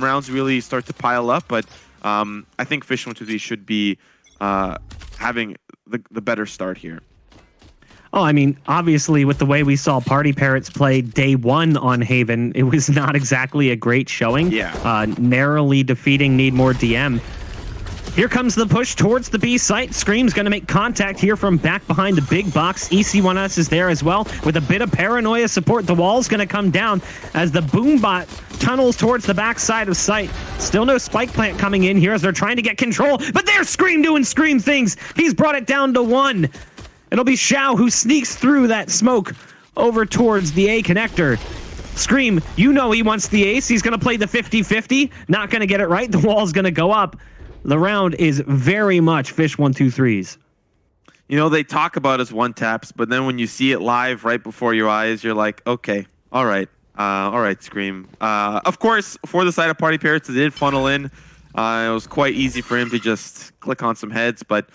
rounds really start to pile up, but I think fish123 should be having the better start here. Oh, I mean, obviously, with the way we saw PartyParrots play day one on Haven, it was not exactly a great showing. Yeah. Narrowly defeating Need More DM. Here comes the push towards the B site. Scream's going to make contact here from back behind the big box. EC1S is there as well with a bit of paranoia support. The wall's going to come down as the Boombot tunnels towards the back side of site. Still no spike plant coming in here as they're trying to get control, but there's Scream doing Scream things. He's brought it down to 1. It'll be Xiao who sneaks through that smoke over towards the A connector. Scream, you know he wants the ace. He's going to play the 50-50. Not going to get it right. The wall's going to go up. The round is very much fish123's. You know, they talk about as one taps, but then when you see it live right before your eyes, you're like, okay, all right, Scream. Of course, for the side of PartyParrots, it did funnel in. It was quite easy for him to just click on some heads, but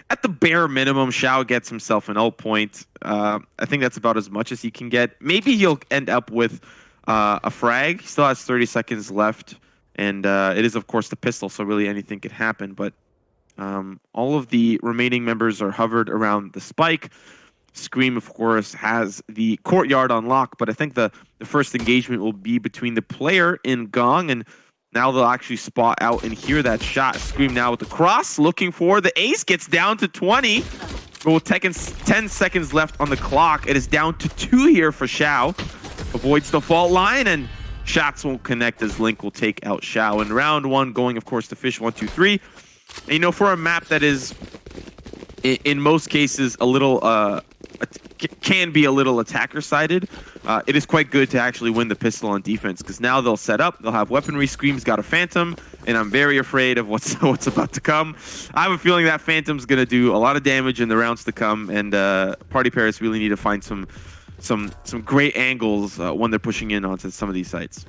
at the bare minimum, Xiao gets himself an ult point. I think that's about as much as he can get. Maybe he'll end up with a frag. He still has 30 seconds left. And it is, of course, the pistol, so really anything could happen. But all of the remaining members are hovered around the spike. Scream, of course, has the courtyard on lock, but I think the first engagement will be between the player and Gong, and now they'll actually spot out and hear that shot. Scream now with the cross, looking for the ace, gets down to 20. But with 10 seconds left on the clock, it is down to 2 here for Xiao. Avoids the fault line, and shots won't connect as Link will take out Xiao. In round 1, going, of course, to fish123. And, you know, for a map that is, in most cases, a little, can be a little attacker-sided, it is quite good to actually win the pistol on defense, because now they'll set up, they'll have weaponry. Scream's got a Phantom, and I'm very afraid of what's about to come. I have a feeling that Phantom's going to do a lot of damage in the rounds to come, and PartyParrots really need to find some great angles when they're pushing in onto some of these sites.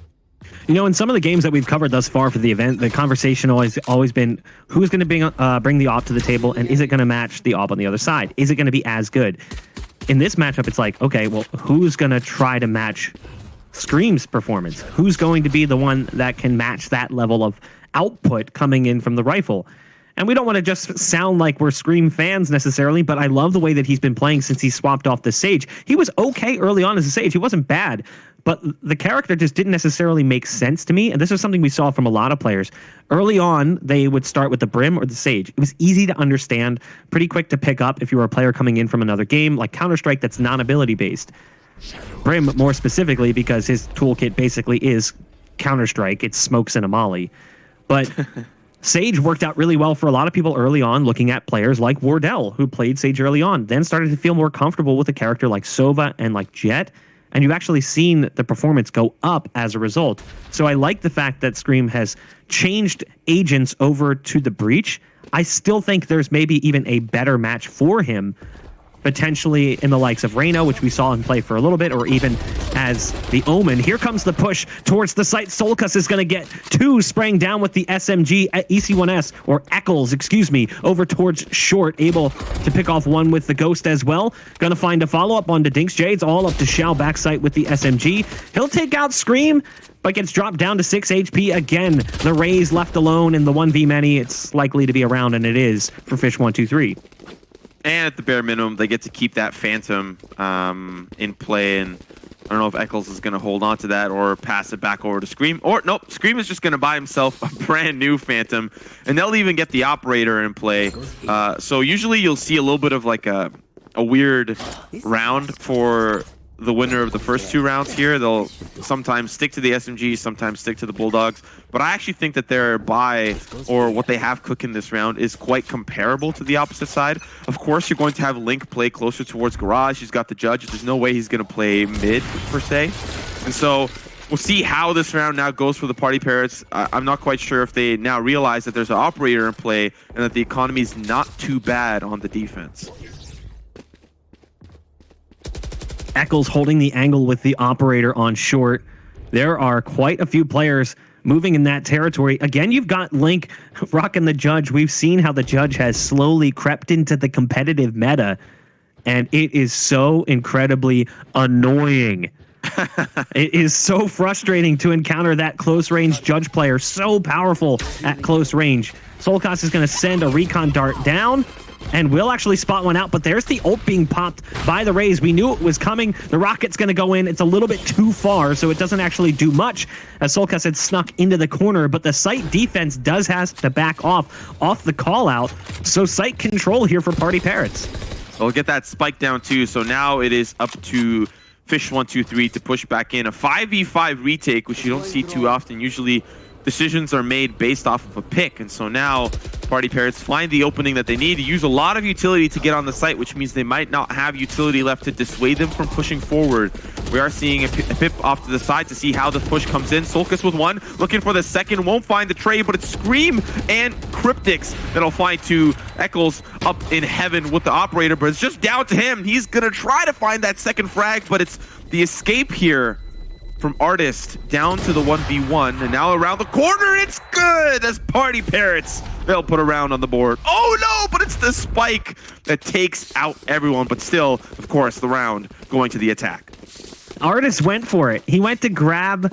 You know, in some of the games that we've covered thus far for the event, the conversation always been who's going to bring the op to the table, and is it going to match the op on the other side? Is it going to be as good? In this matchup, it's like, okay, well, who's going to try to match Scream's performance? Who's going to be the one that can match that level of output coming in from the rifle? And we don't want to just sound like we're Scream fans necessarily, but I love the way that he's been playing since he swapped off the Sage. He was okay early on as a Sage. He wasn't bad, but the character just didn't necessarily make sense to me. And this is something we saw from a lot of players. Early on, they would start with the Brim or the Sage. It was easy to understand, pretty quick to pick up if you were a player coming in from another game, like Counter-Strike that's non-ability based. Brim, more specifically, because his toolkit basically is Counter-Strike. It's smokes and a molly. But Sage worked out really well for a lot of people early on, looking at players like Wardell, who played Sage early on, then started to feel more comfortable with a character like Sova and like Jet, and you've actually seen the performance go up as a result. So I like the fact that Scream has changed agents over to the Breach. I still think there's maybe even a better match for him, potentially in the likes of Reyna, which we saw him play for a little bit, or even as the Omen. Here comes the push towards the site. Solcus is going to get 2, spraying down with the SMG at EC1S, or Eccles, excuse me, over towards short, able to pick off 1 with the Ghost as well. Going to find a follow-up on the Dinks. Jade's all up to Xiao backside with the SMG. He'll take out Scream, but gets dropped down to 6 HP again. The Rays left alone in the 1v many. It's likely to be around, and it is for fish123. And at the bare minimum, they get to keep that Phantom in play. And I don't know if Eccles is going to hold on to that or pass it back over to Scream. Or, nope, Scream is just going to buy himself a brand new Phantom. And they'll even get the Operator in play. So usually you'll see a little bit of like a weird round for the winner of the first 2 rounds here. They'll sometimes stick to the SMG, sometimes stick to the Bulldogs. But I actually think that their buy, or what they have cooking this round, is quite comparable to the opposite side. Of course, you're going to have Link play closer towards Garage. He's got the Judge. There's no way he's going to play mid, per se. And so we'll see how this round now goes for the PartyParrots. I'm not quite sure if they now realize that there's an Operator in play and that the economy is not too bad on the defense. Eccles holding the angle with the Operator on short. There are quite a few players moving in that territory. Again, you've got Link rocking the Judge. We've seen how the Judge has slowly crept into the competitive meta, and it is so incredibly annoying It is so frustrating to encounter that close range judge player, so powerful at close range. Solkas is going to send a recon dart down and will actually spot one out, but there's the ult being popped by the Rays. We knew it was coming. The rocket's going to go in. It's a little bit too far, so it doesn't actually do much as Solkas had snuck into the corner, but the site defense does have to back off the call out. So site control here for PartyParrots. We'll get that spike down too. So now it is up to fish123 to push back in. A 5v5 retake, which you don't see too often. Usually decisions are made based off of a pick. And so now PartyParrots find the opening that they need to use a lot of utility to get on the site, which means they might not have utility left to dissuade them from pushing forward. We are seeing a pip off to the side to see how the push comes in. Solkas with one, looking for the second, won't find the trade, but it's Scream and Cryptics that'll find two. Eccles up in heaven with the operator, but it's just down to him. He's gonna try to find that second frag, but it's the escape here from Artist down to the 1v1, and now around the corner, it's good as PartyParrots. They'll put a round on the board. Oh no, but it's the spike that takes out everyone, but still, of course, the round going to the attack. Artist went for it. He went to grab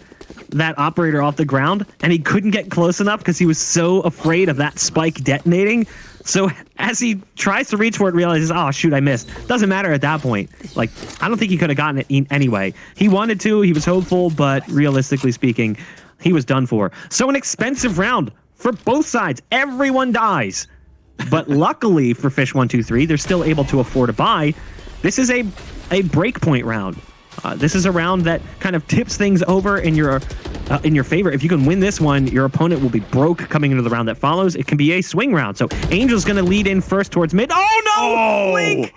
that operator off the ground, and he couldn't get close enough because he was so afraid of that spike detonating. So as he tries to reach for it, realizes, oh, shoot, I missed. Doesn't matter at that point. Like, I don't think he could have gotten it anyway. He wanted to, he was hopeful, but realistically speaking, he was done for. So an expensive round for both sides. Everyone dies. But luckily for fish123, they're still able to afford a buy. This is a breakpoint round. This is a round that kind of tips things over in your favor. If you can win this one, your opponent will be broke coming into the round that follows. It can be a swing round. So Angel's going to lead in first towards mid. Oh, no! Oh. Blink!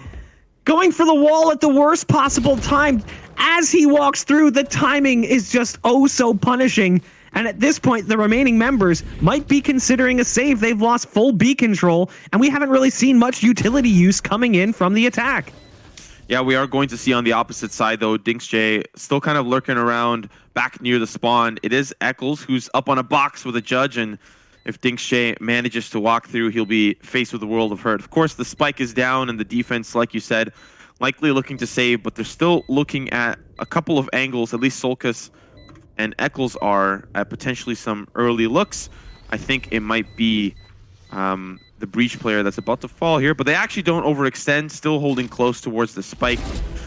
Going for the wall at the worst possible time. As he walks through, the timing is just oh so punishing. And at this point, the remaining members might be considering a save. They've lost full B control, and we haven't really seen much utility use coming in from the attack. Yeah, we are going to see on the opposite side, though, DinxJ still kind of lurking around back near the spawn. It is Eccles who's up on a box with a judge, and if DinxJ manages to walk through, he'll be faced with a world of hurt. Of course, the spike is down, and the defense, like you said, likely looking to save, but they're still looking at a couple of angles. At least Solkas and Eccles are at potentially some early looks. I think it might be the breach player that's about to fall here, but they actually don't overextend, still holding close towards the spike.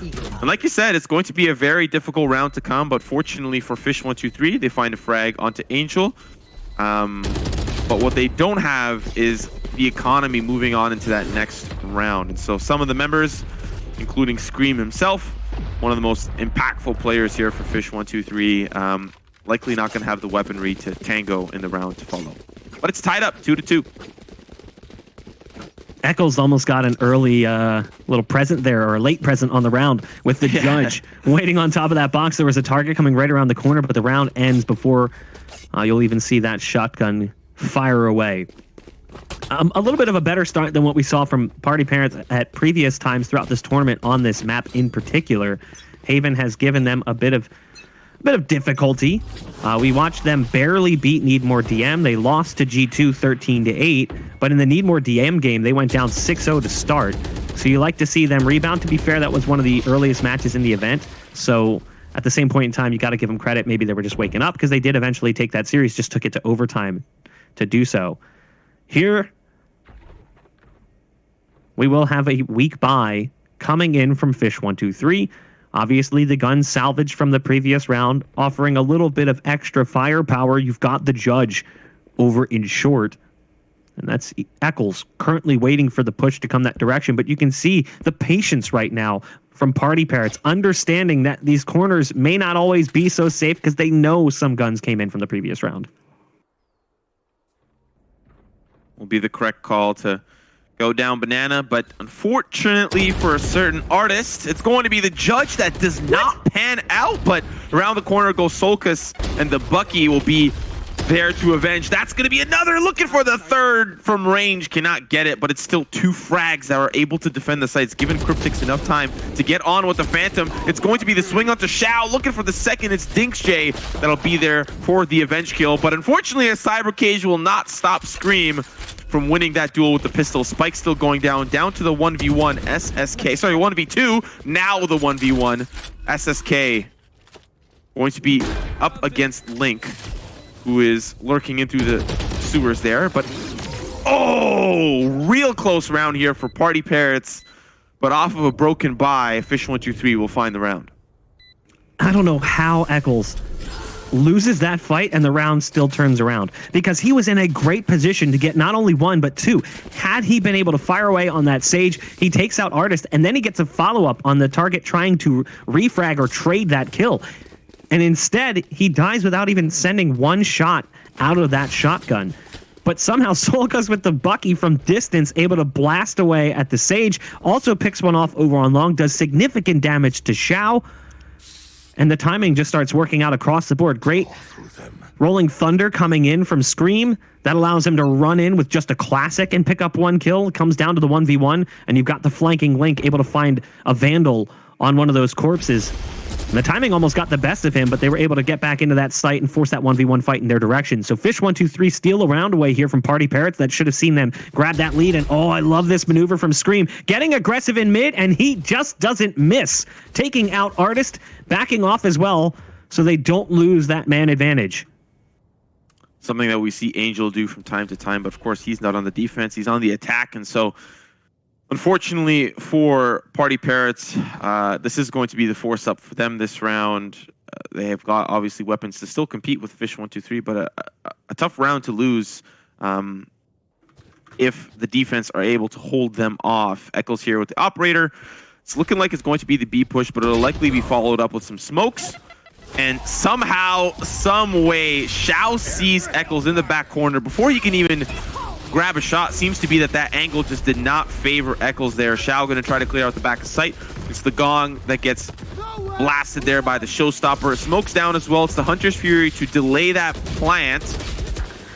And like you said, it's going to be a very difficult round to come, but fortunately for fish123, they find a frag onto Angel. But what they don't have is the economy moving on into that next round. And so some of the members, including Scream himself, one of the most impactful players here for fish123, likely not going to have the weaponry to tango in the round to follow. But it's tied up 2-2. Eccles almost got an early little present there, or a late present on the round with the judge waiting on top of that box. There was a target coming right around the corner, but the round ends before you'll even see that shotgun fire away. A little bit of a better start than what we saw from PartyParrots at previous times throughout this tournament on this map in particular. Haven has given them a bit of difficulty. We watched them barely beat Need More DM. They lost to G2 13-8, but in the Need More DM game, they went down 6-0 to start. So you like to see them rebound. To be fair, that was one of the earliest matches in the event. So at the same point in time, you got to give them credit. Maybe they were just waking up because they did eventually take that series, just took it to overtime to do so. Here, we will have a weak bye coming in from fish123. Obviously, the gun salvaged from the previous round, offering a little bit of extra firepower. You've got the judge over in short, and that's Eccles currently waiting for the push to come that direction. But you can see the patience right now from PartyParrots, understanding that these corners may not always be so safe because they know some guns came in from the previous round. Will be the correct call to go down banana, but unfortunately for a certain artist, it's going to be the judge that does not pan out, but around the corner goes Solkas, and the Bucky will be there to avenge. That's going to be another, looking for the third from range, cannot get it, but it's still two frags that are able to defend the sites, giving Cryptics enough time to get on with the Phantom. It's going to be the swing onto Shao, looking for the second. It's DinxJ that'll be there for the avenge kill, but unfortunately a Cyber Cage will not stop Scream from winning that duel with the pistol. Spike still going down to the 1v1 SSK. Sorry, 1v2. Now the 1v1 SSK going to be up against Link, who is lurking in through the sewers there. But, oh, real close round here for PartyParrots. But off of a broken buy, fish123 will find the round. I don't know how Eccles loses that fight and the round still turns around, because he was in a great position to get not only one but two. Had he been able to fire away on that Sage, he takes out Artist, and then he gets a follow-up on the target trying to refrag or trade that kill. And instead, he dies without even sending one shot out of that shotgun. But somehow Solkas with the Bucky from distance, able to blast away at the Sage, also picks one off over on long, does significant damage to Xiao. And the timing just starts working out across the board. Great Rolling Thunder coming in from Scream. That allows him to run in with just a classic and pick up one kill. It comes down to the 1v1, and you've got the flanking Link able to find a Vandal on one of those corpses. And the timing almost got the best of him, but they were able to get back into that site and force that 1v1 fight in their direction. So fish123 steal a round away here from PartyParrots. That should have seen them grab that lead. And oh, I love this maneuver from Scream. Getting aggressive in mid, and he just doesn't miss. Taking out Artist, backing off as well, so they don't lose that man advantage. Something that we see Angel do from time to time, but of course he's not on the defense, he's on the attack, and so unfortunately for PartyParrots, this is going to be the force up for them this round. They have got obviously weapons to still compete with fish123, but a tough round to lose if the defense are able to hold them off. Eccles here with the operator. It's looking like it's going to be the B push, but it'll likely be followed up with some smokes. And somehow, some way, Xiao sees Eccles in the back corner before he can even grab a shot. Seems to be that angle just did not favor Eccles there. Xiao going to try to clear out the back of sight. It's the Gong that gets blasted there by the Showstopper. Smokes down as well. It's the Hunter's Fury to delay that plant.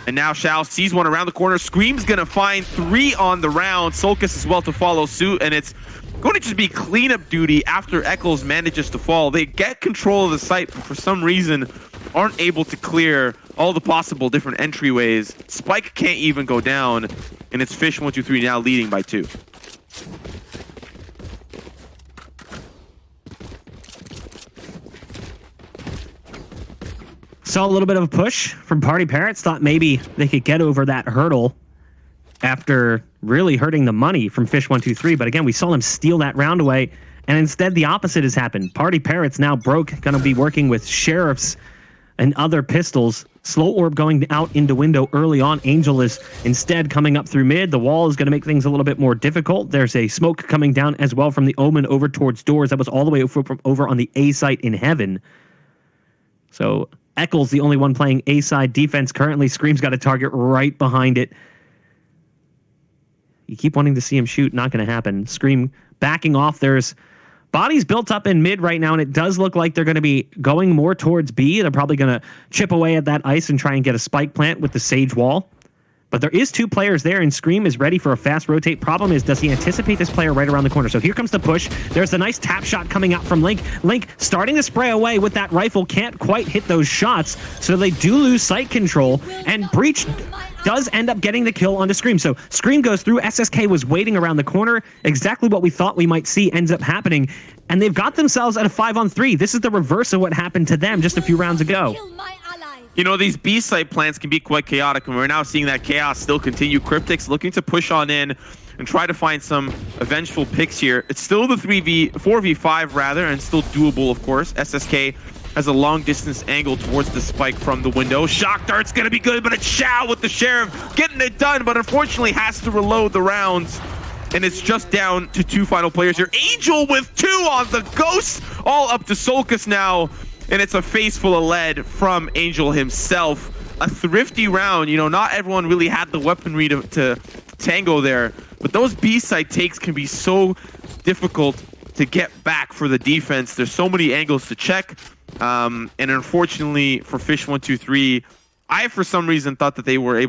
And now Xiao sees one around the corner. Scream's going to find 3 on the round. Solkas as well to follow suit, and it's going to just be cleanup duty after Eccles manages to fall. They get control of the site, but for some reason aren't able to clear all the possible different entryways. Spike can't even go down, and it's fish123 now leading by 2. Saw a little bit of a push from PartyParrots. Thought maybe they could get over that hurdle after really hurting the money from fish123. But again, we saw them steal that round away, and instead the opposite has happened. PartyParrots now broke, going to be working with Sheriffs and other pistols. Slow Orb going out into window early on. Angel is instead coming up through mid. The wall is going to make things a little bit more difficult. There's a smoke coming down as well from the Omen over towards doors. That was all the way over on the A site in heaven. So Eccles, the only one playing A side defense currently. Scream's got a target right behind it. You keep wanting to see him shoot, not going to happen. Scream backing off. There's bodies built up in mid right now, and it does look like they're going to be going more towards B. They're probably going to chip away at that ice and try and get a spike plant with the Sage wall. But there is 2 players there, and Scream is ready for a fast rotate. Problem is, does he anticipate this player right around the corner? So here comes the push. There's the nice tap shot coming out from Link. Link starting to spray away with that rifle. Can't quite hit those shots, so they do lose sight control, and Breach does end up getting the kill onto Scream. So Scream goes through. SSK was waiting around the corner. Exactly what we thought we might see ends up happening, and they've got themselves at a 5-on-3. This is the reverse of what happened to them just a few rounds ago. You know, these B-site plants can be quite chaotic, and we're now seeing that chaos still continue. Cryptic's looking to push on in and try to find some vengeful picks here. It's still the 4v5 rather, and still doable, of course. SSK has a long distance angle towards the spike from the window. Shock dart's gonna be good, but it's Xiao with the Sheriff getting it done, but unfortunately has to reload the rounds. And it's just down to 2 final players here. Angel with 2 on the Ghost, all up to Solkas now. And it's a face full of lead from Angel himself. A thrifty round. You know, not everyone really had the weaponry to tango there. But those B-side takes can be so difficult to get back for the defense. There's so many angles to check. And unfortunately for fish123, I for some reason thought that they were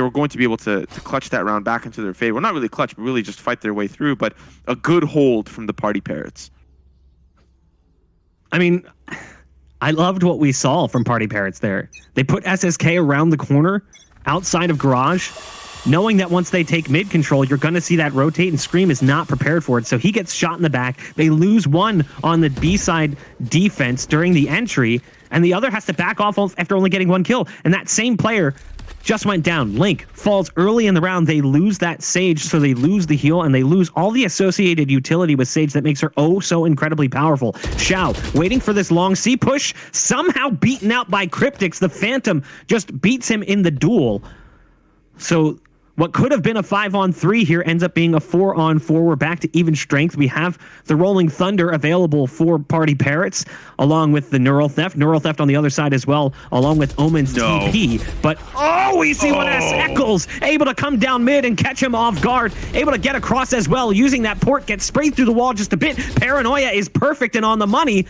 going to be able to clutch that round back into their favor. Well, not really clutch, but really just fight their way through. But a good hold from the PartyParrots. I mean, I loved what we saw from PartyParrots there. They put SSK around the corner outside of Garage, knowing that once they take mid control, you're going to see that rotate, and Scream is not prepared for it. So he gets shot in the back. They lose one on the B side defense during the entry, and the other has to back off after only getting one kill. And that same player just went down. Link falls early in the round. They lose that Sage, so they lose the heal, and they lose all the associated utility with Sage that makes her oh so incredibly powerful. Xiao waiting for this long C push, somehow beaten out by Cryptix. The Phantom just beats him in the duel. So what could have been a 5-on-3 here ends up being a 4-on-4. We're back to even strength. We have the Rolling Thunder available for PartyParrots, along with the Neural Theft. Neural Theft on the other side as well, along with Omen's TP. But, we see one as Eccles able to come down mid and catch him off guard. Able to get across as well, using that port, gets sprayed through the wall just a bit. Paranoia is perfect and on the money,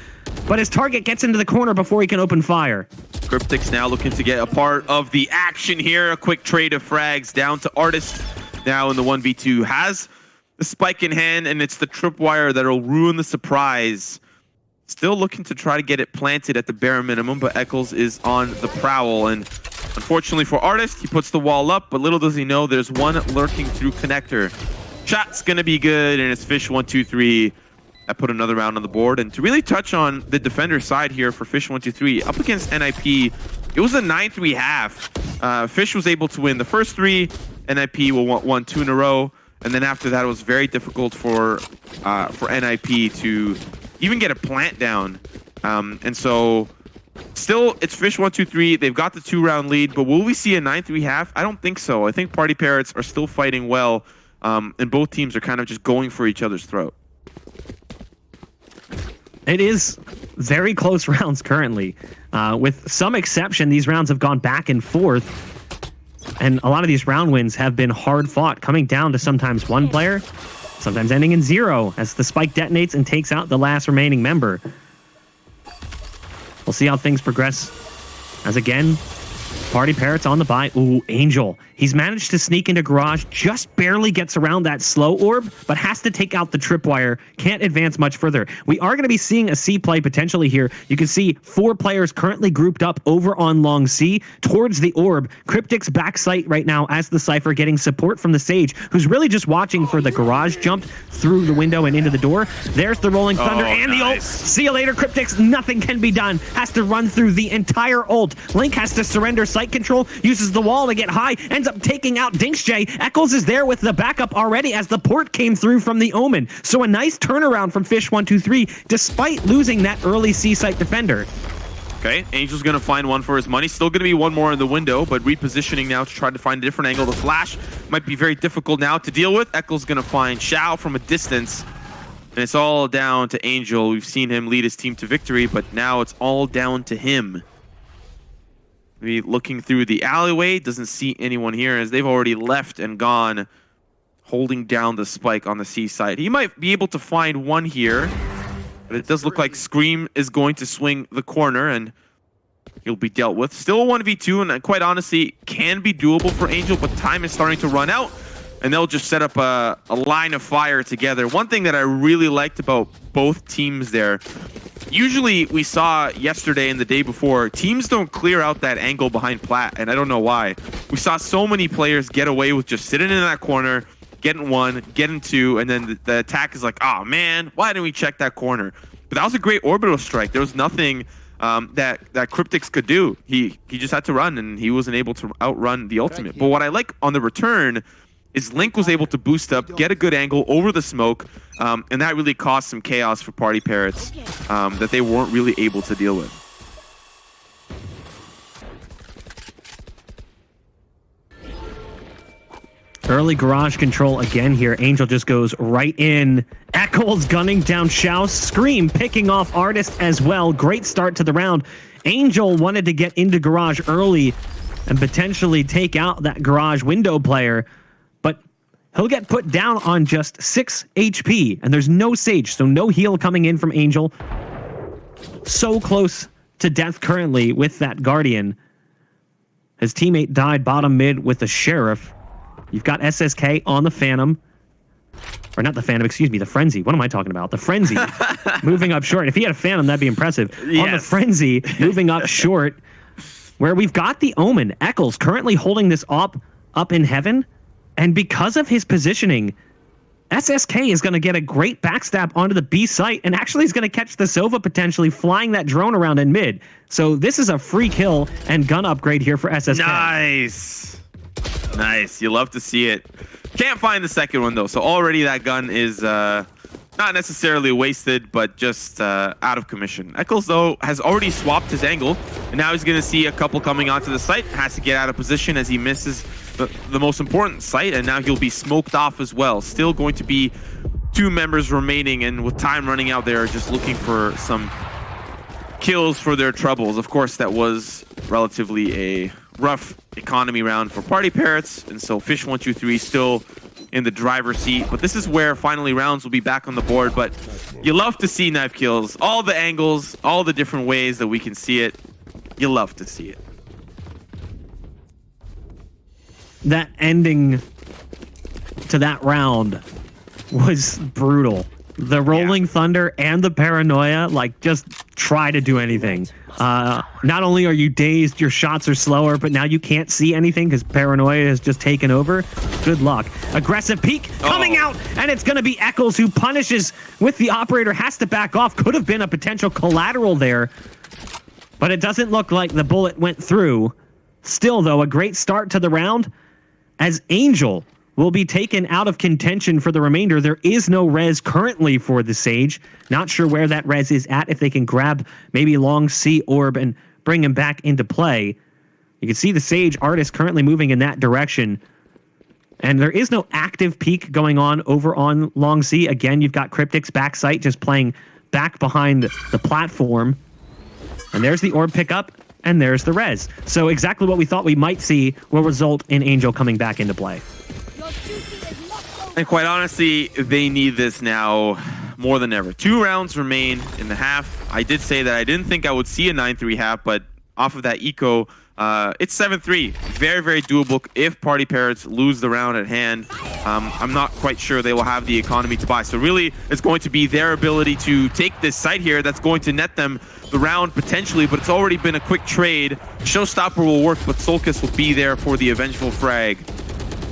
but his target gets into the corner before he can open fire. Cryptix now looking to get a part of the action here. A quick trade of frags down to Artist now in the 1v2. Has the spike in hand, and it's the tripwire that'll ruin the surprise. Still looking to try to get it planted at the bare minimum, but Eccles is on the prowl. And unfortunately for Artist, he puts the wall up, but little does he know there's one lurking through connector. Shot's going to be good, and it's fish123. That put another round on the board. And to really touch on the defender side here for fish123, up against NIP, it was a 9-3 half. Fish was able to win the first 3. NIP won 2 in a row. And then after that, it was very difficult for NIP to even get a plant down. And so still, it's fish123. They've got the 2-round lead. But will we see a 9-3 half? I don't think so. I think PartyParrots are still fighting well. And both teams are kind of just going for each other's throat. It is very close rounds currently. With some exception, these rounds have gone back and forth. And a lot of these round wins have been hard fought, coming down to sometimes one player, sometimes ending in 0 as the spike detonates and takes out the last remaining member. We'll see how things progress. As again, PartyParrots on the buy. Ooh, Angel. He's managed to sneak into Garage, just barely gets around that slow orb, but has to take out the tripwire. Can't advance much further. We are going to be seeing a C play potentially here. You can see 4 players currently grouped up over on long C towards the orb. Cryptix backside right now as the Cypher, getting support from the Sage, who's really just watching for the Garage jump through the window and into the door. There's the Rolling Thunder and the ult. See you later, Cryptix. Nothing can be done. Has to run through the entire ult. Link has to surrender sight control, uses the wall to get high, ends up taking out Dinksjay. Eccles is there with the backup already as the port came through from the Omen. So a nice turnaround from fish123 despite losing that early C-site defender. Okay, Angel's going to find one for his money. Still going to be one more in the window, but repositioning now to try to find a different angle. The flash might be very difficult now to deal with. Eccles going to find Xiao from a distance. And it's all down to Angel. We've seen him lead his team to victory, but now it's all down to him. Looking through the alleyway, doesn't see anyone here as they've already left and gone, holding down the spike on the C side. He might be able to find one here, but it does look like Scream is going to swing the corner and he'll be dealt with. Still a 1v2, and quite honestly, can be doable for Angel, but time is starting to run out, and they'll just set up a line of fire together. One thing that I really liked about both teams there, usually we saw yesterday and the day before, teams don't clear out that angle behind Plat, and I don't know why. We saw so many players get away with just sitting in that corner, getting 1, getting 2, and then the attack is like, oh man, why didn't we check that corner? But that was a great orbital strike. There was nothing that Cryptix could do. He just had to run, and he wasn't able to outrun the ultimate. But what I like on the return is Link was able to boost up, get a good angle over the smoke, and that really caused some chaos for PartyParrots that they weren't really able to deal with. Early Garage control again here. Angel just goes right in. Eccles gunning down Xiao. Scream picking off Artist as well. Great start to the round. Angel wanted to get into Garage early and potentially take out that Garage window player, but he'll get put down on just 6 HP, and there's no Sage, so no heal coming in from Angel. So close to death currently with that Guardian. His teammate died bottom mid with the Sheriff. You've got SSK on the Phantom. Or not the Phantom, excuse me, the Frenzy. What am I talking about? The Frenzy moving up short. If he had a Phantom, that'd be impressive. Yes. On the Frenzy, moving up short, where we've got the Omen. Eccles currently holding this up in heaven. And because of his positioning, SSK is going to get a great backstab onto the B site and actually is going to catch the Sova potentially flying that drone around in mid. So this is a free kill and gun upgrade here for SSK. Nice. Nice. You love to see it. Can't find the second one, though. So already that gun is not necessarily wasted, but just out of commission. Eccles, though, has already swapped his angle, and now he's going to see a couple coming onto the site. Has to get out of position as he misses the most important site, and now he'll be smoked off as well. Still going to be 2 members remaining, and with time running out, they're just looking for some kills for their troubles. Of course, that was relatively a rough economy round for PartyParrots, and so fish123 still in the driver's seat. But this is where finally rounds will be back on the board. But you love to see knife kills, all the angles, all the different ways that we can see it. You love to see it. That ending to that round was brutal. The Rolling Thunder and the Paranoia, like, just try to do anything. Not only are you dazed, your shots are slower, but now you can't see anything because Paranoia has just taken over. Good luck. Aggressive peek coming out, and it's going to be Eccles who punishes with the operator, has to back off. Could have been a potential collateral there, but it doesn't look like the bullet went through. Still, though, a great start to the round as Angel will be taken out of contention for the remainder. There is no res currently for the Sage. Not sure where that res is at, if they can grab maybe long C orb and bring him back into play. You can see the Sage Artist currently moving in that direction. And there is no active peek going on over on long C. Again, you've got Cryptic's backside just playing back behind the platform. And there's the orb pickup, and there's the res. So exactly what we thought we might see will result in Angel coming back into play. And quite honestly, they need this now more than ever. 2 rounds remain in the half. I did say that I didn't think I would see a 9-3 half, but off of that eco, it's 7-3. Very, very doable if PartyParrots lose the round at hand. I'm not quite sure they will have the economy to buy. So really, it's going to be their ability to take this site here that's going to net them the round potentially, but it's already been a quick trade. Showstopper will work, but Solkis will be there for the eventual frag.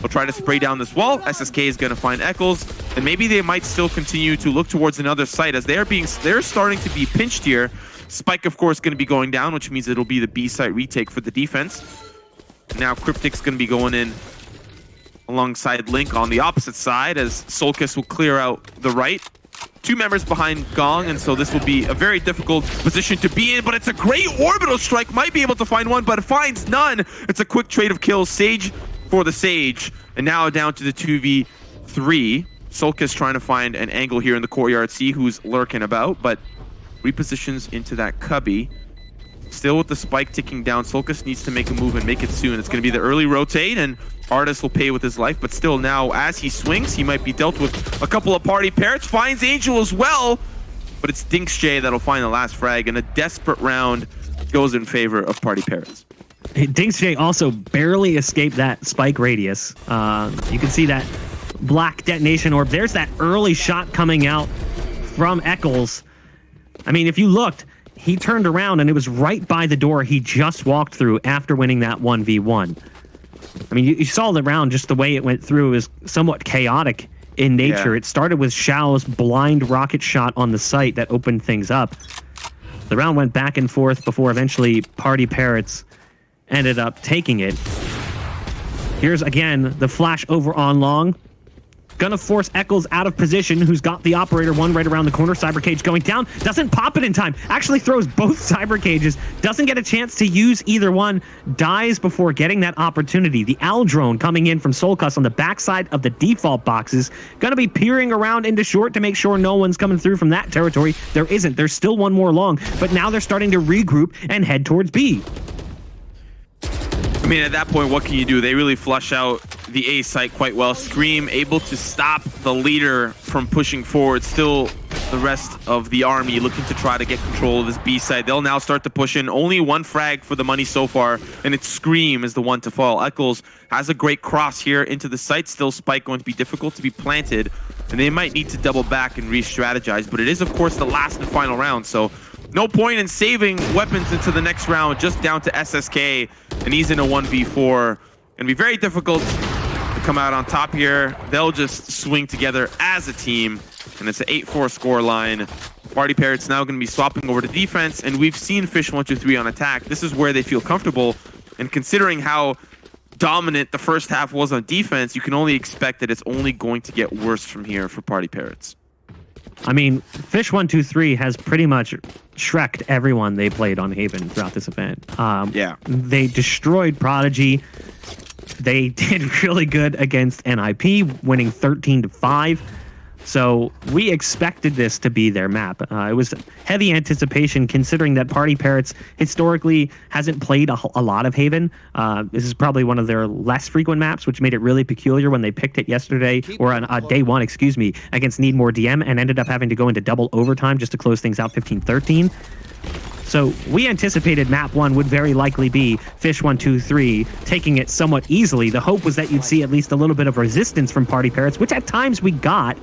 They'll try to spray down this wall. SSK is going to find Eccles, and maybe they might still continue to look towards another site as they're starting to be pinched here. Spike, of course, going to be going down, which means it'll be the B site retake for the defense. Now Cryptic's going to be going in alongside Link on the opposite side as Solkis will clear out the right. 2 members behind Gong, and so this will be a very difficult position to be in, but it's a great orbital strike. Might be able to find one, but it finds none. It's a quick trade of kills. Sage for the Sage, and now down to the 2v3. Solkis trying to find an angle here in the courtyard, see who's lurking about, but repositions into that cubby. Still with the spike ticking down, Solkis needs to make a move and make it soon. It's going to be the early rotate, and Artist will pay with his life, but still now as he swings, he might be dealt with a couple of PartyParrots. Finds Angel as well, but it's DinksJ that'll find the last frag, and a desperate round goes in favor of PartyParrots. DinksJ also barely escaped that spike radius. You can see that black detonation orb. There's that early shot coming out from Eccles. I mean, if you looked, he turned around and it was right by the door he just walked through after winning that 1v1. I mean, you saw the round, just the way it went through is somewhat chaotic in nature. Yeah. It started with Shao's blind rocket shot on the site that opened things up. The round went back and forth before eventually PartyParrots ended up taking it. Here's again the flash over on long. Gonna force Eccles out of position, who's got the operator one right around the corner. Cyber cage going down. Doesn't pop it in time. Actually throws both cyber cages. Doesn't get a chance to use either one. Dies before getting that opportunity. The Owl drone coming in from Solkis on the backside of the default boxes. Gonna be peering around into short to make sure no one's coming through from that territory. There isn't. There's still one more long, but now they're starting to regroup and head towards B. I mean, at that point, what can you do? They really flush out the A site quite well. Scream able to stop the leader from pushing forward. Still the rest of the army looking to try to get control of this B site. They'll now start to push in. Only 1 frag for the money so far, and it's Scream is the one to fall. Eccles has a great cross here into the site. Still Spike going to be difficult to be planted, and they might need to double back and re-strategize, but it is, of course, the last and final round, so no point in saving weapons into the next round, just down to SSK, and he's in a 1v4. Gonna be very difficult to come out on top here. They'll just swing together as a team, and it's an 8-4 score line. PartyParrots now going to be swapping over to defense, and we've seen fish123 on attack. This is where they feel comfortable, and considering how dominant the first half was on defense, you can only expect that it's only going to get worse from here for PartyParrots. I mean, fish123 has pretty much shreked everyone they played on Haven throughout this event. Yeah. They destroyed Prodigy. They did really good against NIP, winning 13-5. So we expected this to be their map. It was heavy anticipation considering that PartyParrots historically hasn't played a lot of Haven. This is probably one of their less frequent maps, which made it really peculiar when they picked it yesterday, or on day one, excuse me, against Need More DM, and ended up having to go into double overtime just to close things out 15-13. So we anticipated map 1 would very likely be fish123 taking it somewhat easily. The hope was that you'd see at least a little bit of resistance from PartyParrots, which at times we got.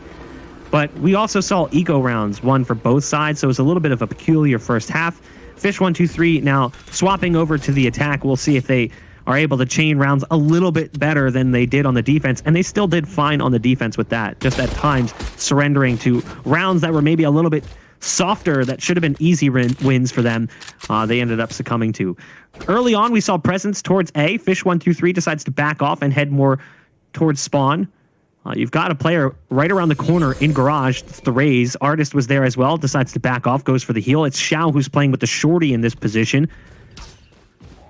But we also saw eco rounds won for both sides, so it was a little bit of a peculiar first half. fish123 now swapping over to the attack. We'll see if they are able to chain rounds a little bit better than they did on the defense, and they still did fine on the defense with that, just at times surrendering to rounds that were maybe a little bit softer that should have been easy wins for them. They ended up succumbing to. Early on, we saw presence towards A. fish123 decides to back off and head more towards spawn. You've got a player right around the corner in garage. It's the Raze. Artist was there as well. Decides to back off. Goes for the heal. It's Xiao who's playing with the shorty in this position.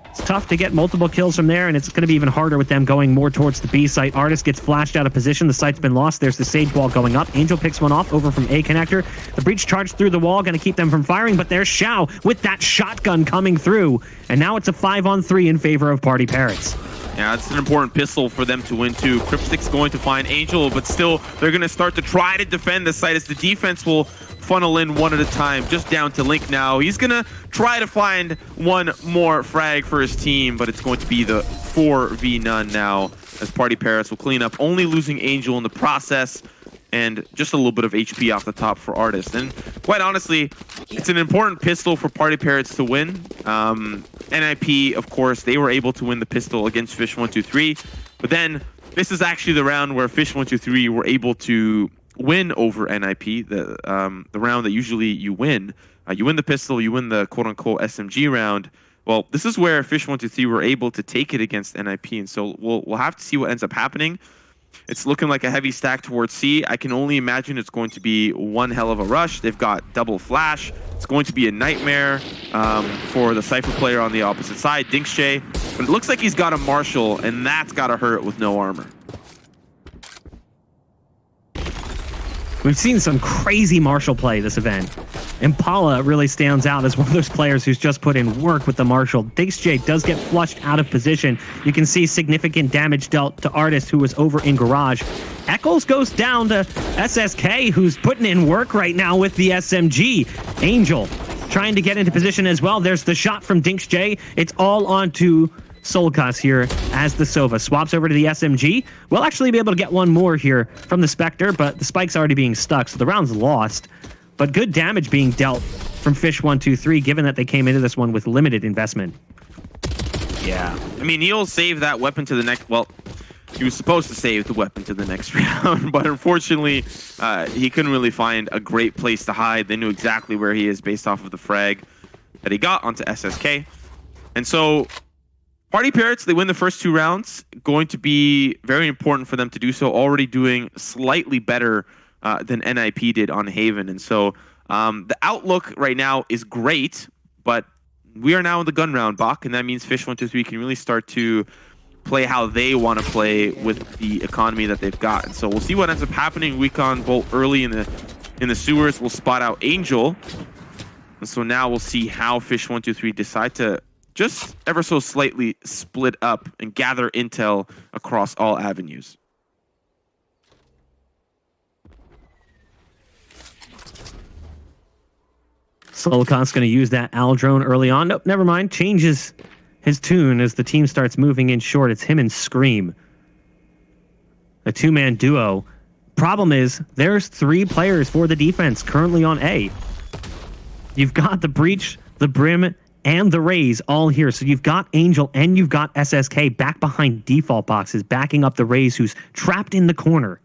It's tough to get multiple kills from there, and it's going to be even harder with them going more towards the B site. Artist gets flashed out of position. The site's been lost. There's the Sage wall going up. Angel picks one off over from A connector. The breach charged through the wall, going to keep them from firing, but there's Xiao with that shotgun coming through, and now it's a 5-on-3 in favor of PartyParrots. Yeah, it's an important pistol for them to win too. Cryptix's going to find Angel, but still they're going to start to try to defend the site as the defense will funnel in one at a time. Just down to Link now. He's going to try to find one more frag for his team, but it's going to be the 4v none now as PartyParrots will clean up, only losing Angel in the process, and just a little bit of HP off the top for Artist. And quite honestly, it's an important pistol for PartyParrots to win. NIP, of course, they were able to win the pistol against fish123, but then this is actually the round where fish123 were able to win over NIP, the round that usually you win. You win the pistol, you win the quote-unquote SMG round. Well, this is where fish123 were able to take it against NIP, and so we'll have to see what ends up happening. It's looking like a heavy stack towards C. I can only imagine it's going to be one hell of a rush. They've got double flash. It's going to be a nightmare for the Cypher player on the opposite side, Dinkshay. But it looks like he's got a Marshall, and that's got to hurt with no armor. We've seen some crazy Marshall play this event. Impala really stands out as one of those players who's just put in work with the Marshall. Dinkshay does get flushed out of position. You can see significant damage dealt to Artist, who was over in garage. Eccles goes down to SSK, who's putting in work right now with the SMG. Angel trying to get into position as well. There's the shot from Dinkshay. It's all onto Solkas here as the Sova swaps over to the SMG. We'll actually be able to get one more here from the Spectre, but the spike's already being stuck, so the round's lost. But good damage being dealt from fish123, given that they came into this one with limited investment. Yeah, I mean, he'll save that weapon to the next. Well, he was supposed to save the weapon to the next round, but unfortunately, he couldn't really find a great place to hide. They knew exactly where he is based off of the frag that he got onto SSK, and so PartyParrots, they win the first 2 rounds. Going to be very important for them to do so. Already doing slightly better than NIP did on Haven. And so the outlook right now is great, but we are now in the gun round, Bach, and that means fish123 can really start to play how they want to play with the economy that they've got. And so we'll see what ends up happening. Recon Bolt early in the sewers will spot out Angel. And so now we'll see how fish123 decide to just ever so slightly split up and gather intel across all avenues. Solokant's going to use that Al drone early on. Nope, never mind. Changes his tune as the team starts moving in short. It's him and Scream. A 2-man duo. Problem is, there's 3 players for the defense currently on A. You've got the Breach, the Brim, and the Rays all here. So you've got Angel and you've got SSK back behind default boxes, backing up the Rays, who's trapped in the corner.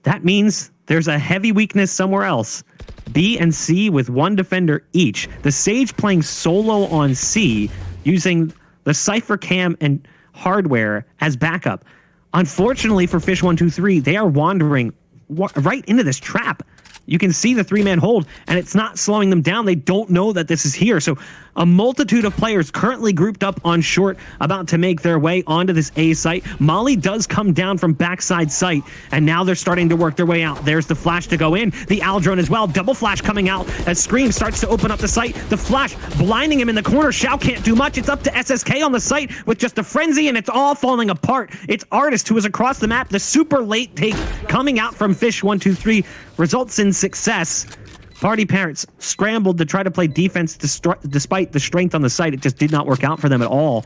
That means there's a heavy weakness somewhere else. B and C with one defender each. The Sage playing solo on C, using the Cypher Cam and hardware as backup. Unfortunately for fish123, they are wandering right into this trap. You can see the three-man hold, and it's not slowing them down. They don't know that this is here. So a multitude of players currently grouped up on short, about to make their way onto this A site. Molly does come down from backside site, and now they're starting to work their way out. There's the flash to go in. The Aldrone as well. Double flash coming out as Scream starts to open up the site. The flash blinding him in the corner. Xiao can't do much. It's up to SSK on the site with just a frenzy, and it's all falling apart. It's Artist who is across the map. The super late take coming out from fish123 results in success. PartyParrots scrambled to try to play defense despite the strength on the site. It just did not work out for them at all.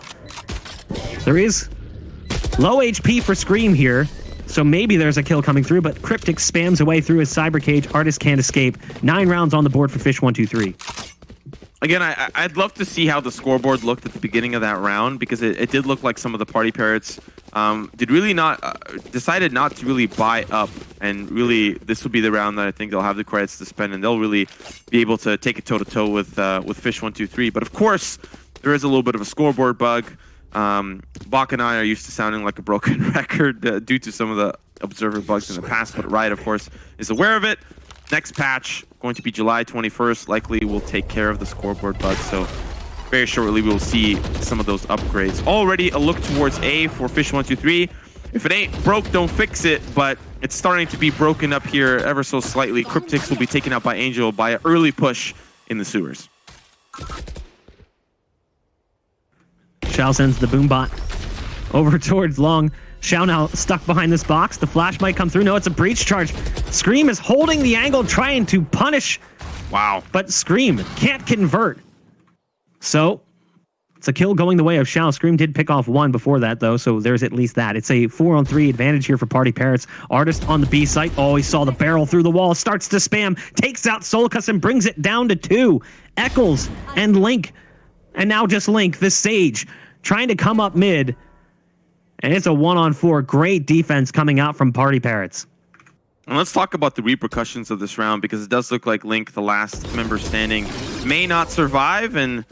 There is low HP for Scream here, so maybe there's a kill coming through, but Cryptic spams away through his cyber cage. Artist can't escape. 9 rounds on the board for fish123. Again, I'd love to see how the scoreboard looked at the beginning of that round, because it did look like some of the PartyParrots decided not to really buy up, and really this will be the round that I think they'll have the credits to spend, and they'll really be able to take it toe-to-toe with fish123. But of course, there is a little bit of a scoreboard bug. Bach and I are used to sounding like a broken record due to some of the observer bugs in the past, but Riot, of course, is aware of it. Next patch, going to be July 21st, likely will take care of the scoreboard bug, so very shortly we will see some of those upgrades. Already a look towards A for fish123. If it ain't broke, don't fix it, but it's starting to be broken up here ever so slightly. Cryptics will be taken out by Angel by an early push in the sewers. Xiao sends the boombot over towards Long. Xiao now stuck behind this box. The flash might come through. No, it's a breach charge. Scream is holding the angle, trying to punish. Wow. But Scream can't convert. So it's a kill going the way of Xiao. Scream did pick off one before that, though, so there's at least that. It's a 4-on-3 advantage here for PartyParrots. Artist on the B site. Oh, he saw the barrel through the wall. Starts to spam. Takes out Solcus and brings it down to 2. Eccles and Link. And now just Link, the Sage, trying to come up mid. And it's a 1-on-4. Great defense coming out from PartyParrots. And let's talk about the repercussions of this round, because it does look like Link, the last member standing, may not survive. And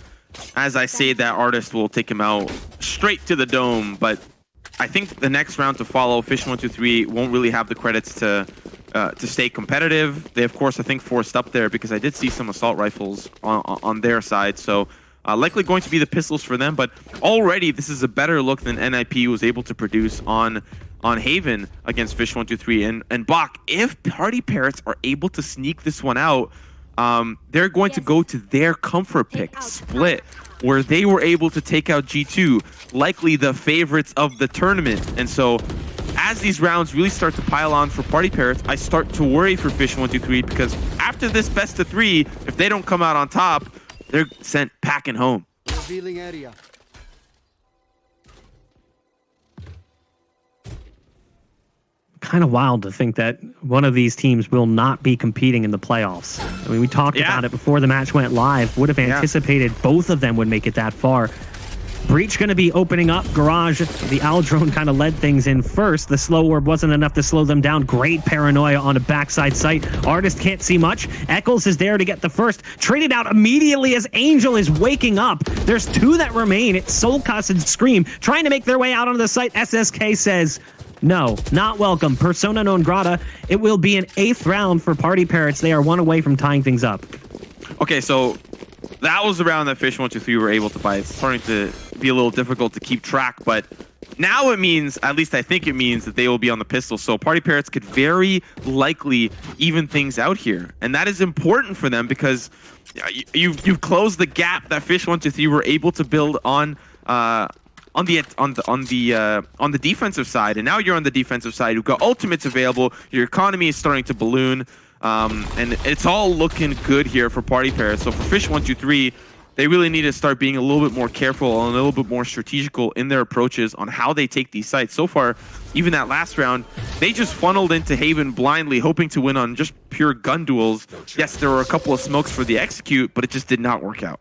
as I say that, Artist will take him out straight to the dome. But I think the next round to follow, fish123 won't really have the credits to stay competitive. They, of course, I think forced up there, because I did see some assault rifles on their side. So likely going to be the pistols for them. But already this is a better look than NIP was able to produce on Haven against fish123. And Bach, if PartyParrots are able to sneak this one out, they're going to go to their comfort pick, Split, where they were able to take out G2, likely the favorites of the tournament. And so as these rounds really start to pile on for PartyParrots, I start to worry for fish123, because after this best of 3, if they don't come out on top, they're sent packing home. Revealing area. Kind of wild to think that one of these teams will not be competing in the playoffs. I mean, we talked about it before the match went live. Would have anticipated both of them would make it that far. Breach going to be opening up. Garage, the Aldrone kind of led things in first. The slow orb wasn't enough to slow them down. Great paranoia on a backside site. Artist can't see much. Eccles is there to get the first. Traded out immediately as Angel is waking up. There's 2 that remain. It's Solcus and Scream trying to make their way out onto the site. SSK says, no, not welcome. Persona non grata. It will be an 8th round for PartyParrots. They are 1 away from tying things up. Okay, so that was the round that fish123 were able to buy. It's starting to be a little difficult to keep track, but now it means, at least I think it means, that they will be on the pistol. So PartyParrots could very likely even things out here, and that is important for them, because you've closed the gap that fish123 were able to build on the defensive side, and now you're on the defensive side. You've got ultimates available. Your economy is starting to balloon, and it's all looking good here for PartyParrots. So for fish123, they really need to start being a little bit more careful and a little bit more strategical in their approaches on how they take these sites. So far, even that last round, they just funneled into Haven blindly, hoping to win on just pure gun duels. Yes, there were a couple of smokes for the execute, but it just did not work out.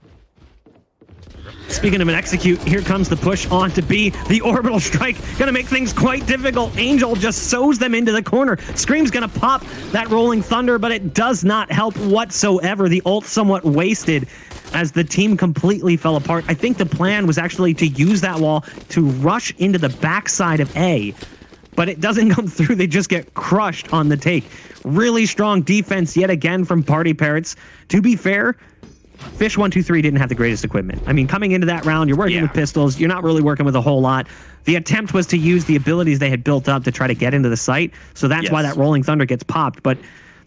Speaking of an execute, here comes the push on to B. The orbital strike gonna make things quite difficult. Angel just sews them into the corner. Scream's gonna pop that rolling thunder, but it does not help whatsoever. The ult somewhat wasted as the team completely fell apart. I think the plan was actually to use that wall to rush into the backside of A, but it doesn't come through. They just get crushed on the take. Really strong defense yet again from PartyParrots. To be fair, fish123 didn't have the greatest equipment. I mean, coming into that round, you're working with pistols. You're not really working with a whole lot. The attempt was to use the abilities they had built up to try to get into the site. So that's why that rolling thunder gets popped. But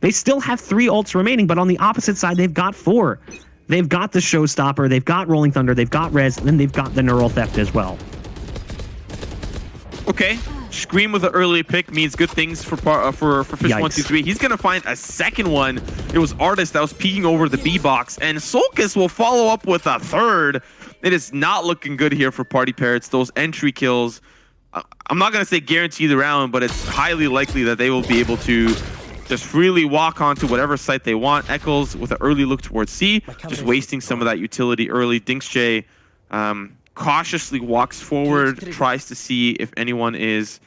they still have 3 ults remaining. But on the opposite side, they've got 4. They've got the Showstopper. They've got Rolling Thunder. They've got Res. And then they've got the Neural Theft as well. Okay. Scream with an early pick means good things for fish123. He's going to find a second one. It was Artist that was peeking over the B box, and Solkis will follow up with a third. It is not looking good here for PartyParrots. Those entry kills, I'm not going to say guarantee the round, but it's highly likely that they will be able to just freely walk onto whatever site they want. Eccles with an early look towards C, just wasting some of that utility early. Dinksjay cautiously walks forward, tries to see if anyone is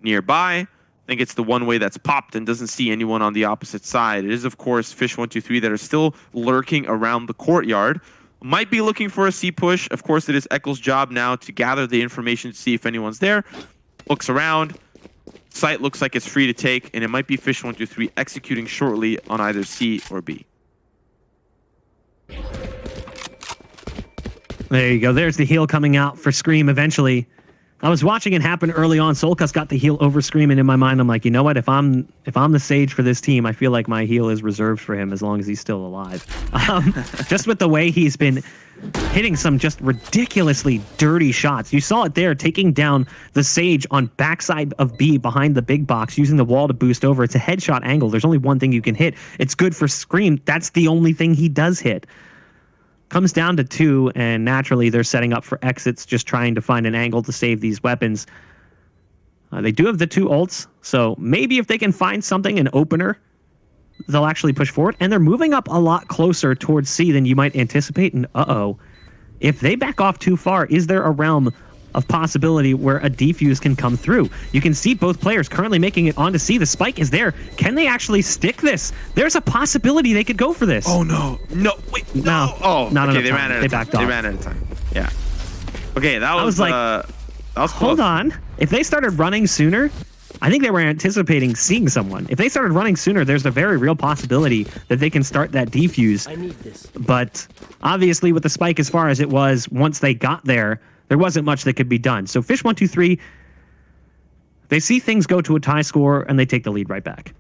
nearby. I think it's the one way that's popped and doesn't see anyone on the opposite side. It is, of course, fish123 that are still lurking around the courtyard. Might be looking for a C push. Of course, it is Eccles' job now to gather the information to see if anyone's there. Looks around. Site looks like it's free to take, and it might be fish123 executing shortly on either C or B. There you go. There's the heal coming out for Scream eventually. I was watching it happen early on. Solkas got the heal over Scream, and in my mind, I'm like, you know what? If I'm the Sage for this team, I feel like my heal is reserved for him as long as he's still alive. Just with the way he's been hitting some just ridiculously dirty shots. You saw it there, taking down the Sage on backside of B behind the big box, using the wall to boost over. It's a headshot angle. There's only one thing you can hit. It's good for Scream. That's the only thing he does hit. Comes down to 2, and naturally they're setting up for exits, just trying to find an angle to save these weapons. They do have the 2 ults, so maybe if they can find something, an opener, they'll actually push forward. And they're moving up a lot closer towards C than you might anticipate. And if they back off too far, is there a realm of possibility where a defuse can come through? You can see both players currently making it onto C. The spike is there. Can they actually stick this? There's a possibility they could go for this. Oh no, no, wait, no. Oh, not okay, they ran out of time. Backed off. They ran out of time. Yeah. Okay, that was like, that was close. Hold on. If they started running sooner, I think they were anticipating seeing someone. If they started running sooner, there's a very real possibility that they can start that defuse. I need this. But obviously with the spike as far as it was, once they got there, there wasn't much that could be done. So fish123, they see things go to a tie score and they take the lead right back.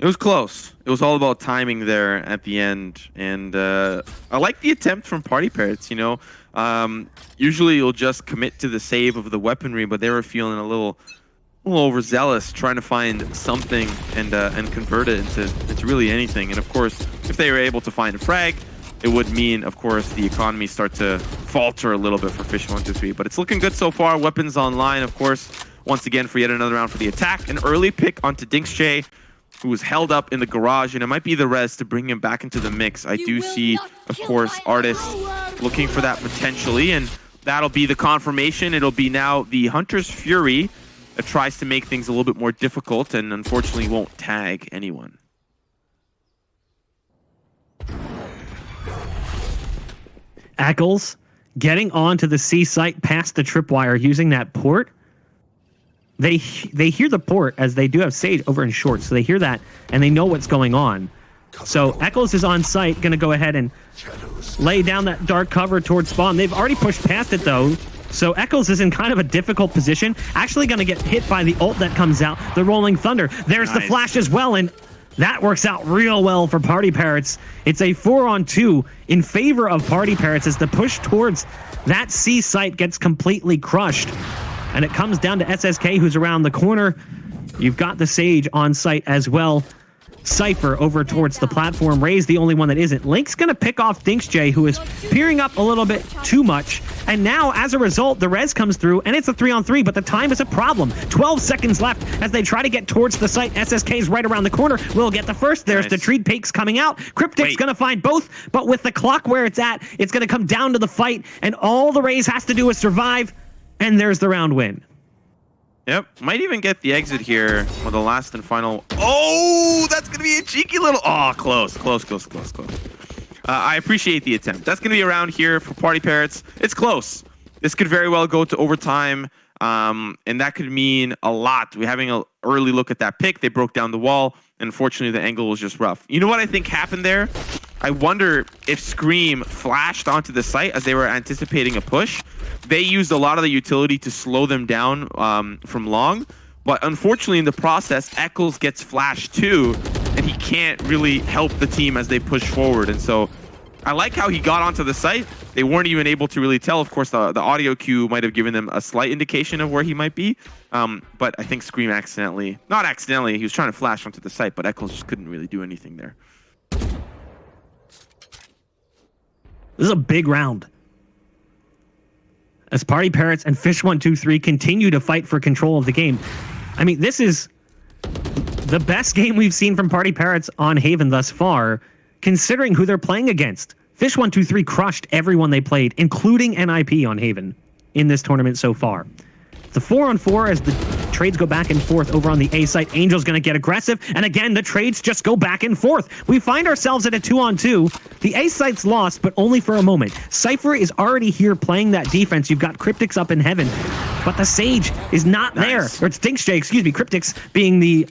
It was close. It was all about timing there at the end. And I like the attempt from PartyParrots, you know. Usually you'll just commit to the save of the weaponry, but they were feeling a little overzealous, trying to find something and convert it into really anything. And of course, if they were able to find a frag, it would mean, of course, the economy start to falter a little bit for fish123. But it's looking good so far. Weapons online, of course, once again for yet another round for the attack. An early pick onto Dinksjay, who was held up in the garage, and it might be the res to bring him back into the mix. I do see, of course, Artists looking for that potentially, and that'll be the confirmation. It'll be now the Hunter's Fury that tries to make things a little bit more difficult and unfortunately won't tag anyone. Eccles getting onto the C site past the tripwire using that port. They hear the port as they do have Sage over in short, so they hear that and they know what's going on. So Eccles is on site, going to go ahead and lay down that dark cover towards spawn. They've already pushed past it though, so Eccles is in kind of a difficult position. Actually going to get hit by the ult that comes out, the Rolling Thunder. There's the flash as well, and that works out real well for PartyParrots. It's a 4-on-2 in favor of PartyParrots as the push towards that C site gets completely crushed. And it comes down to SSK, who's around the corner. You've got the Sage on site as well. Cypher over towards the platform. Ray's the only one that isn't. Link's going to pick off DinksJ, who is peering up a little bit too much. And now, as a result, the res comes through, and it's a 3-on-3, but the time is a problem. 12 seconds left as they try to get towards the site. SSK's right around the corner. Will get the first. There's the treat peaks coming out. Cryptic's going to find both, but with the clock where it's at, it's going to come down to the fight, and all the Rays has to do is survive, and there's the round win. Yep, might even get the exit here for the last and final. Oh, that's going to be a cheeky little... Oh, close. I appreciate the attempt. That's going to be around here for PartyParrots. It's close. This could very well go to overtime, and that could mean a lot. We're having an early look at that pick. They broke down the wall, and unfortunately, the angle was just rough. You know what I think happened there? I wonder if Scream flashed onto the site as they were anticipating a push. They used a lot of the utility to slow them down from long, but unfortunately in the process, Eccles gets flashed too, and he can't really help the team as they push forward. And so I like how he got onto the site. They weren't even able to really tell. Of course, the audio cue might have given them a slight indication of where he might be, but I think Scream not accidentally, he was trying to flash onto the site, but Eccles just couldn't really do anything there. This is a big round, as PartyParrots and fish123 continue to fight for control of the game. I mean, this is the best game we've seen from PartyParrots on Haven thus far, considering who they're playing against. Fish123 crushed everyone they played, including NIP on Haven, in this tournament so far. The 4-on-4 as the trades go back and forth over on the A site. Angel's going to get aggressive, and again, the trades just go back and forth. We find ourselves at a 2-on-2. The A site's lost, but only for a moment. Cypher is already here playing that defense. You've got Cryptics up in heaven, but the Sage is not there. Or it's DinksJ, excuse me. Cryptics being the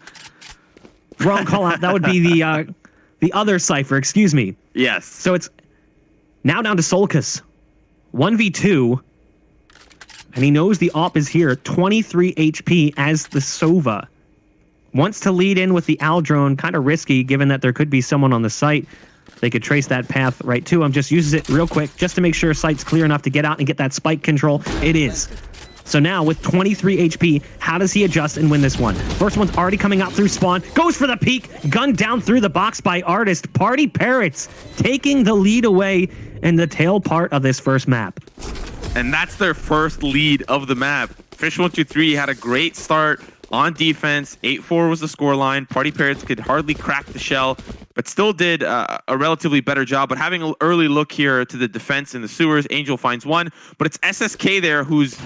wrong call out. That would be the other Cypher, excuse me. Yes. So it's now down to Solkus. 1v2. And he knows the op is here. 23 HP as the Sova. Wants to lead in with the Al drone. Kind of risky, given that there could be someone on the site. They could trace that path right to him. Just uses it real quick, just to make sure site's clear enough to get out and get that spike control. It is. So now, with 23 HP, how does he adjust and win this one? First one's already coming out through spawn. Goes for the peek. Gunned down through the box by Artist. PartyParrots taking the lead away in the tail part of this first map. And that's their first lead of the map. Fish123 had a great start on defense. 8-4 was the scoreline. PartyParrots could hardly crack the shell, but still did a relatively better job. But having an early look here to the defense in the sewers, Angel finds one, but it's SSK there who's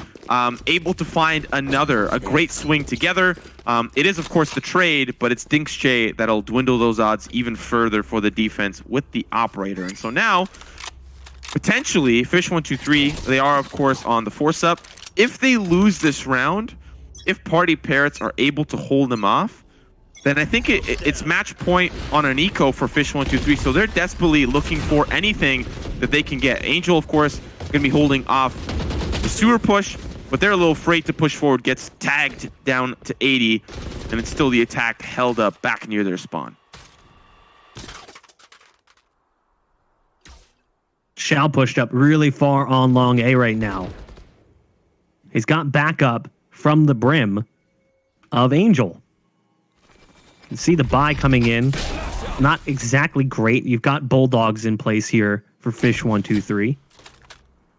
able to find a great swing together. It is, of course, the trade, but it's DinksJ that'll dwindle those odds even further for the defense with the operator. And so now, potentially, Fish123, they are, of course, on the force-up. If they lose this round, if PartyParrots are able to hold them off, then I think it's match point on an eco for Fish123. So they're desperately looking for anything that they can get. Angel, of course, going to be holding off the sewer push, but they're a little afraid to push forward. Gets tagged down to 80, and it's still the attack held up back near their spawn. Shao pushed up really far on long A right now. He's got backup from the brim of Angel. You can see the buy coming in. Not exactly great. You've got Bulldogs in place here for Fish123.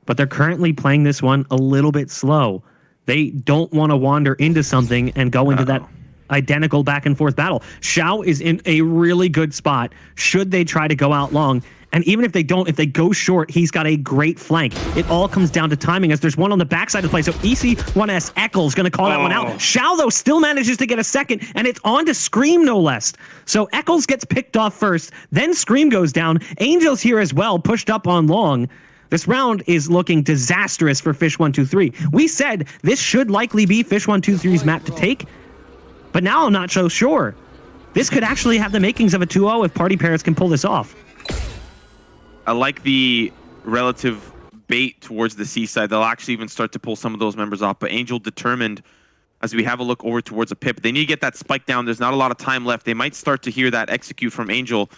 But they're currently playing this one a little bit slow. They don't want to wander into something and go into that identical back and forth battle. Shao is in a really good spot should they try to go out long. And even if they don't, if they go short, he's got a great flank. It all comes down to timing, as there's one on the backside of the play. So EC1S Eccles going to call that one out. Shao, though, still manages to get a second, and it's on to Scream, no less. So Eccles gets picked off first, then Scream goes down. Angel's here as well, pushed up on long. This round is looking disastrous for Fish123. We said this should likely be Fish123's map to take, but now I'm not so sure. This could actually have the makings of a 2-0 if PartyParrots can pull this off. I like the relative bait towards the seaside. They'll actually even start to pull some of those members off. But Angel determined, as we have a look over towards a pip, they need to get that spike down. There's not a lot of time left. They might start to hear that execute from Angel,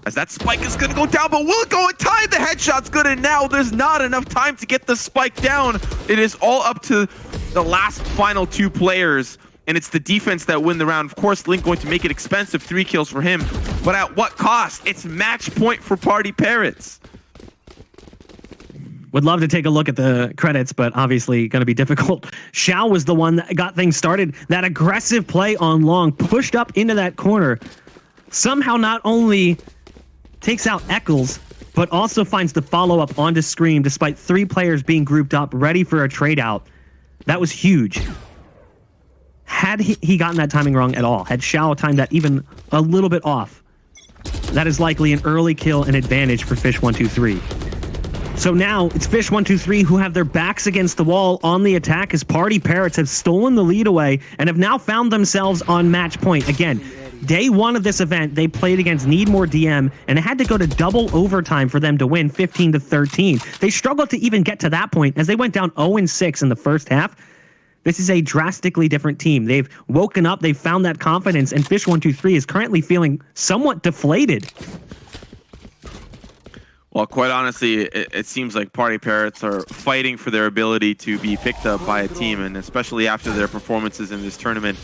as that spike is going to go down. But will it go in time? The headshot's good, and now there's not enough time to get the spike down. It is all up to the last final two players. and it's the defense that win the round. Of course, Link going to make it expensive, 3 kills for him, but at what cost? It's match point for PartyParrots. Would love to take a look at the credits, but obviously going to be difficult. Xiao was the one that got things started. That aggressive play on long, pushed up into that corner. Somehow not only takes out Eccles, but also finds the follow-up onto Scream, despite 3 players being grouped up, ready for a trade-out. That was huge. Had he gotten that timing wrong at all, had Xiao timed that even a little bit off, that is likely an early kill and advantage for fish123. So now it's fish123 who have their backs against the wall on the attack as PartyParrots have stolen the lead away and have now found themselves on match point. Again, day 1 of this event, they played against Need More DM and it had to go to double overtime for them to win 15-13. They struggled to even get to that point as they went down 0-6 in the first half. This is a drastically different team. They've woken up, they've found that confidence, and fish123 is currently feeling somewhat deflated. Well, quite honestly, it seems like PartyParrots are fighting for their ability to be picked up by a team, and especially after their performances in this tournament,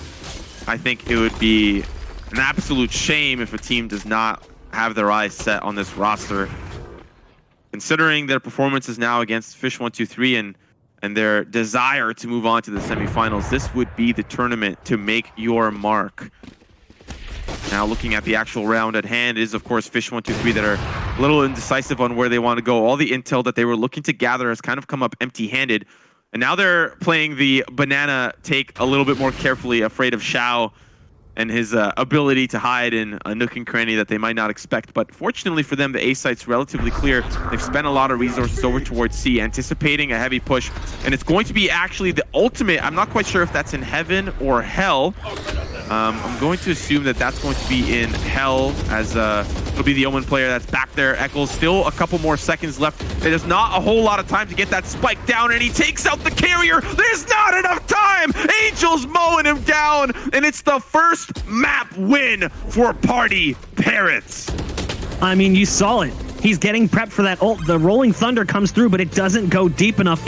I think it would be an absolute shame if a team does not have their eyes set on this roster. Considering their performances now against fish123 and their desire to move on to the semifinals, this would be the tournament to make your mark. Now looking at the actual round at hand is, of course, fish123 that are a little indecisive on where they want to go. All the intel that they were looking to gather has kind of come up empty-handed. And now they're playing the banana take a little bit more carefully, afraid of Xiao and his ability to hide in a nook and cranny that they might not expect. But fortunately for them, the A site's relatively clear. They've spent a lot of resources over towards C, anticipating a heavy push. And it's going to be actually the ultimate. I'm not quite sure if that's in heaven or hell. I'm going to assume that that's going to be in hell, as it'll be the Omen player that's back there. Eccles, still a couple more seconds left. There's not a whole lot of time to get that spike down, and he takes out the carrier. There's not enough time. Angel's mowing him down, and it's the first map win for PartyParrots. I mean, you saw it. He's getting prepped for that ult. The Rolling Thunder comes through, but it doesn't go deep enough.